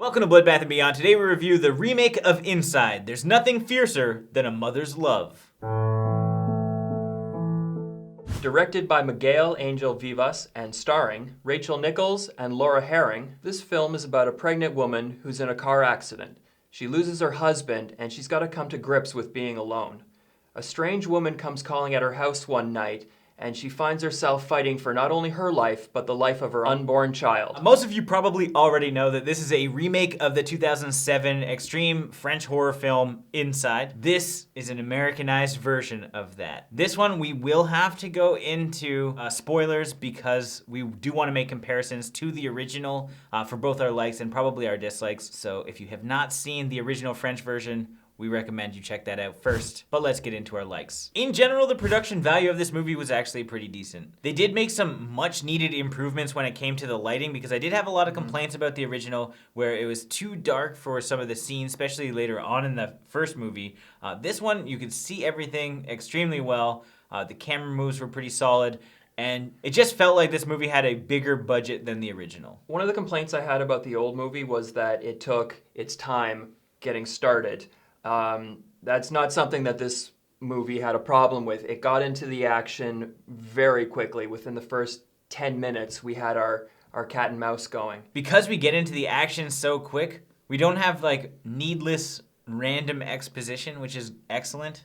Welcome to Bloodbath and Beyond. Today we review the remake of Inside. There's nothing fiercer than a mother's love. Directed by Miguel Ángel Vivas and starring Rachel Nichols and Laura Harring, this film is about a pregnant woman who's in a car accident. She loses her husband and she's got to come to grips with being alone. A strange woman comes calling at her house one night and she finds herself fighting for not only her life, but the life of her unborn child. Most of you probably already know that this is a remake of the 2007 extreme French horror film Inside. This is an Americanized version of that. This one we will have to go into spoilers because we do want to make comparisons to the original for both our likes and probably our dislikes. So if you have not seen the original French version, we recommend you check that out first, but let's get into our likes. In general, the production value of this movie was actually pretty decent. They did make some much needed improvements when it came to the lighting because I did have a lot of complaints about the original where it was too dark for some of the scenes, especially later on in the first movie. This one, you could see everything extremely well. The camera moves were pretty solid. And it just felt like this movie had a bigger budget than the original. One of the complaints I had about the old movie was that it took its time getting started. That's not something that this movie had a problem with. It got into the action very quickly. Within the first 10 minutes, we had our cat and mouse going. Because we get into the action so quick, we don't have like needless random exposition, which is excellent.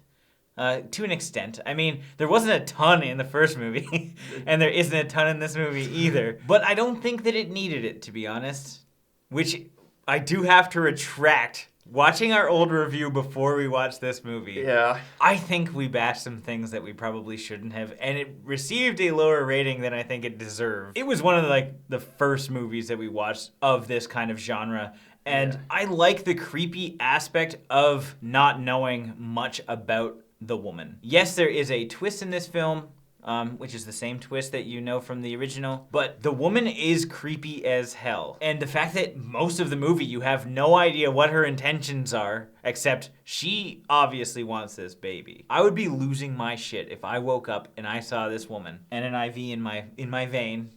To an extent. I mean, there wasn't a ton in the first movie, and there isn't a ton in this movie either. But I don't think that it needed it, to be honest. Which I do have to retract. Watching our old review before we watched this movie, I think we bashed some things that we probably shouldn't have, and it received a lower rating than I think it deserved. It was one of the first movies that we watched of this kind of genre, and I like the creepy aspect of not knowing much about the woman. Yes, there is a twist in this film, which is the same twist that you know from the original. But the woman is creepy as hell. And the fact that most of the movie you have no idea what her intentions are, except she obviously wants this baby. I would be losing my shit if I woke up and I saw this woman and an IV in my vein,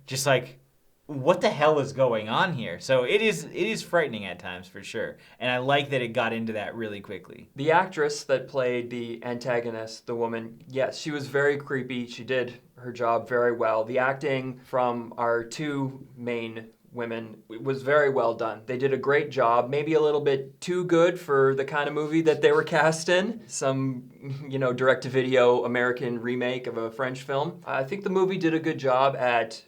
just like, what the hell is going on here? So it is frightening at times for sure. And I like that it got into that really quickly. The actress that played the antagonist, the woman, yes, she was very creepy. She did her job very well. The acting from our two main women was very well done. They did a great job, maybe a little bit too good for the kind of movie that they were cast in. Some, direct-to-video American remake of a French film. I think the movie did a good job at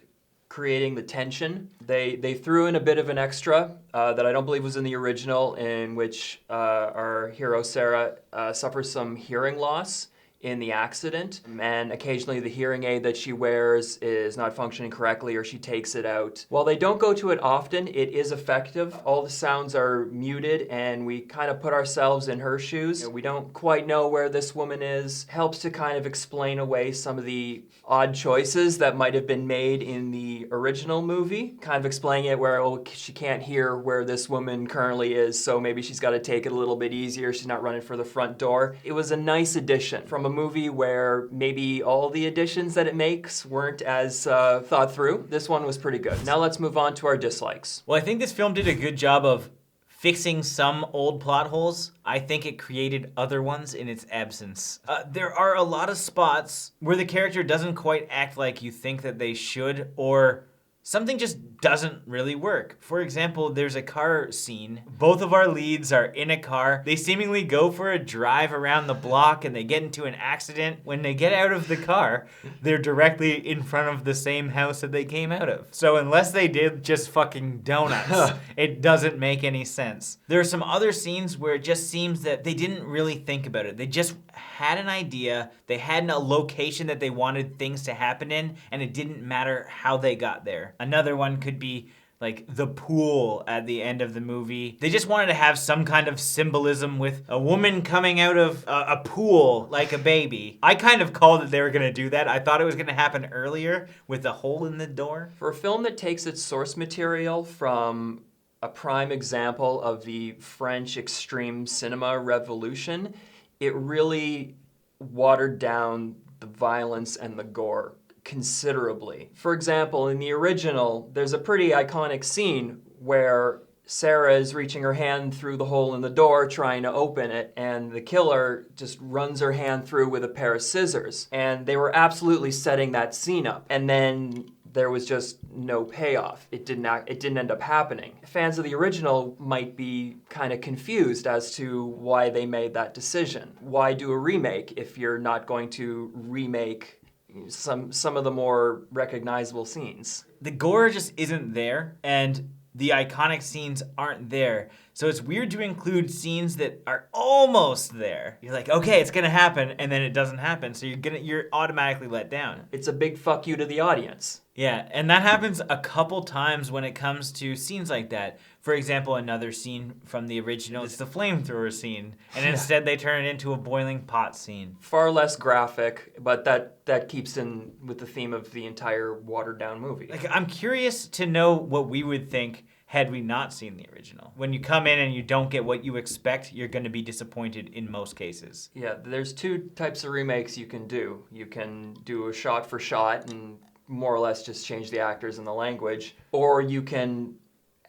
creating the tension. They threw in a bit of an extra that I don't believe was in the original, in which our hero Sarah suffers some hearing loss in the accident, and occasionally the hearing aid that she wears is not functioning correctly or she takes it out. While they don't go to it often, it is effective. All the sounds are muted and we kind of put ourselves in her shoes. We don't quite know where this woman is. Helps to kind of explain away some of the odd choices that might have been made in the original movie. Kind of explaining it where she can't hear where this woman currently is, so maybe she's got to take it a little bit easier. She's not running for the front door. It was a nice addition from a movie where maybe all the additions that it makes weren't as thought through. This one was pretty good. Now let's move on to our dislikes. Well, I think this film did a good job of fixing some old plot holes. I think it created other ones in its absence. There are a lot of spots where the character doesn't quite act like you think that they should, or something just doesn't really work. For example, there's a car scene. Both of our leads are in a car. They seemingly go for a drive around the block and they get into an accident. When they get out of the car, they're directly in front of the same house that they came out of. So unless they did just fucking donuts, it doesn't make any sense. There are some other scenes where it just seems that they didn't really think about it. They just had an idea, they had a location that they wanted things to happen in, and it didn't matter how they got there. Another one could be like the pool at the end of the movie. They just wanted to have some kind of symbolism with a woman coming out of a pool like a baby. I kind of called that they were gonna do that. I thought it was gonna happen earlier with the hole in the door. For a film that takes its source material from a prime example of the French extreme cinema revolution, it really watered down the violence and the gore considerably. For example, in the original, there's a pretty iconic scene where Sarah is reaching her hand through the hole in the door trying to open it, and the killer just runs her hand through with a pair of scissors. And they were absolutely setting that scene up. And then there was just no payoff. It didn't end up happening. Fans of the original might be kind of confused as to why they made that decision. Why do a remake if you're not going to remake some of the more recognizable scenes? The gore just isn't there, and the iconic scenes aren't there. So it's weird to include scenes that are almost there. You're like, okay, it's gonna happen, and then it doesn't happen, so you're automatically let down. It's a big fuck you to the audience. Yeah, and that happens a couple times when it comes to scenes like that. For example, another scene from the original is the flamethrower scene, and instead they turn it into a boiling pot scene. Far less graphic, but that keeps in with the theme of the entire watered down movie. Like, I'm curious to know what we would think had we not seen the original. When you come in and you don't get what you expect, you're going to be disappointed in most cases. Yeah, there's two types of remakes you can do. You can do a shot for shot and more or less just change the actors and the language, or you can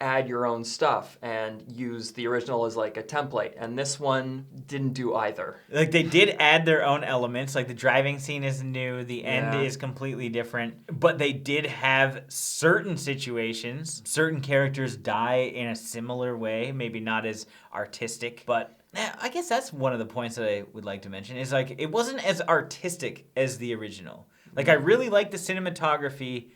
add your own stuff and use the original as like a template. And this one didn't do either. Like, they did add their own elements. Like, the driving scene is new, the end is completely different, but they did have certain situations, certain characters die in a similar way, maybe not as artistic, but I guess that's one of the points that I would like to mention is, like, it wasn't as artistic as the original. Like, I really like the cinematography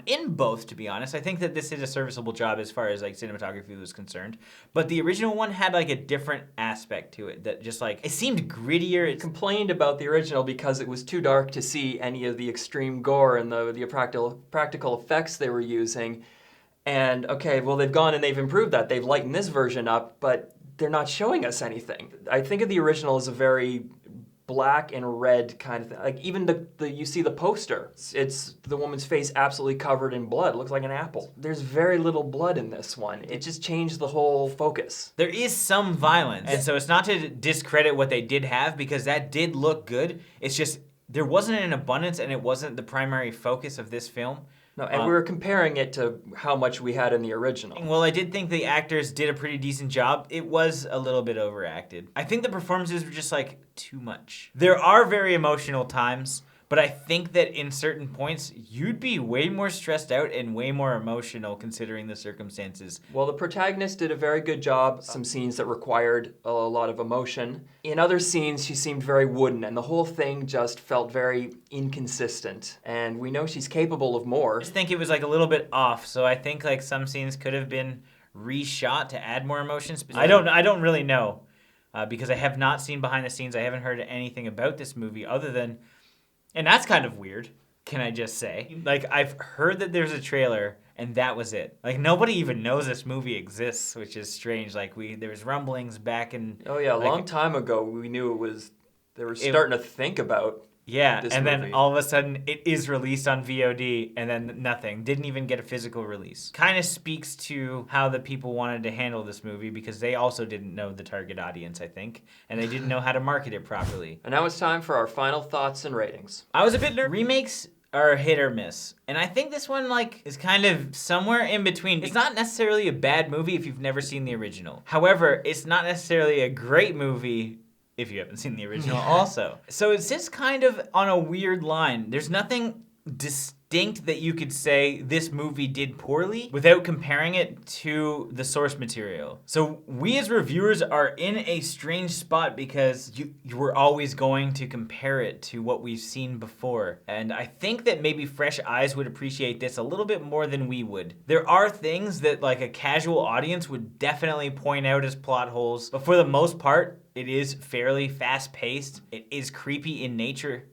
in both, to be honest. I think that this did a serviceable job as far as, like, cinematography was concerned. But the original one had, like, a different aspect to it that just, like, it seemed grittier. It complained about the original because it was too dark to see any of the extreme gore and the practical effects they were using. And, okay, well, they've gone and they've improved that. They've lightened this version up, but they're not showing us anything. I think of the original as a very black and red kind of thing. Like, even you see the poster. It's the woman's face absolutely covered in blood. It looks like an apple. There's very little blood in this one. It just changed the whole focus. There is some violence. And so it's not to discredit what they did have, because that did look good. It's just there wasn't an abundance, and it wasn't the primary focus of this film. No, and we were comparing it to how much we had in the original. Well, I did think the actors did a pretty decent job. It was a little bit overacted. I think the performances were just, like, too much. There are very emotional times, but I think that in certain points, you'd be way more stressed out and way more emotional considering the circumstances. Well, the protagonist did a very good job. Some scenes that required a lot of emotion. In other scenes, she seemed very wooden, and the whole thing just felt very inconsistent. And we know she's capable of more. I just think it was, like, a little bit off, so I think, like, some scenes could have been reshot to add more emotions. I don't really know, because I have not seen behind the scenes. I haven't heard anything about this movie other than... And that's kind of weird, can I just say. Like, I've heard that there's a trailer, and that was it. Like, nobody even knows this movie exists, which is strange. Like, there was rumblings back in... Oh, yeah, a long time ago, we knew it was... They were starting to think about this and movie. Then all of a sudden, it is released on VOD, and then nothing. Didn't even get a physical release. Kind of speaks to how the people wanted to handle this movie, because they also didn't know the target audience, I think, and they didn't know how to market it properly. And now it's time for our final thoughts and ratings. I was a bit nervous. Remakes are hit or miss, and I think this one, like, is kind of somewhere in between. It's not necessarily a bad movie if you've never seen the original. However, it's not necessarily a great movie if you haven't seen the original also. So it's just kind of on a weird line. There's nothing distinct that you could say this movie did poorly without comparing it to the source material. So we as reviewers are in a strange spot because you were always going to compare it to what we've seen before. And I think that maybe fresh eyes would appreciate this a little bit more than we would. There are things that, like, a casual audience would definitely point out as plot holes, but for the most part, it is fairly fast-paced. It is creepy in nature,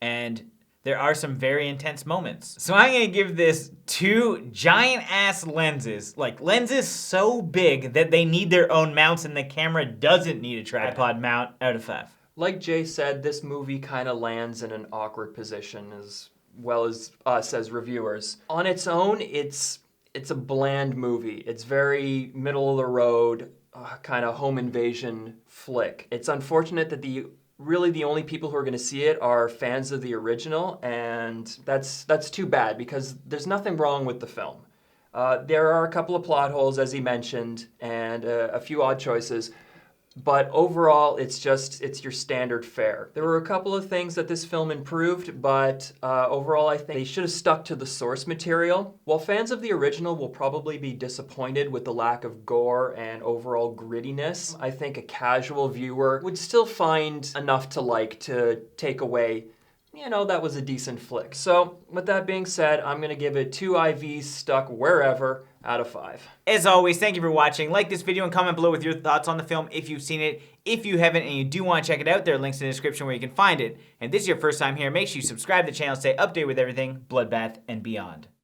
and there are some very intense moments. So I'm gonna give this 2 giant-ass lenses. Like, lenses so big that they need their own mounts and the camera doesn't need a tripod mount, out of 5. Like Jay said, this movie kind of lands in an awkward position as well as us as reviewers. On its own, it's a bland movie. It's very middle of the road, kind of home invasion flick. It's unfortunate that the only people who are going to see it are fans of the original, and that's too bad because there's nothing wrong with the film. There are a couple of plot holes, as he mentioned, and a few odd choices. But overall, it's your standard fare. There were a couple of things that this film improved, but overall, I think they should have stuck to the source material. While fans of the original will probably be disappointed with the lack of gore and overall grittiness, I think a casual viewer would still find enough to like to take away, that was a decent flick. So, with that being said, I'm going to give it 2 IVs stuck wherever out of 5. As always, thank you for watching. Like this video and comment below with your thoughts on the film if you've seen it. If you haven't and you do want to check it out, there are links in the description where you can find it. And this is your first time here, make sure you subscribe to the channel, stay updated with everything Bloodbath and beyond.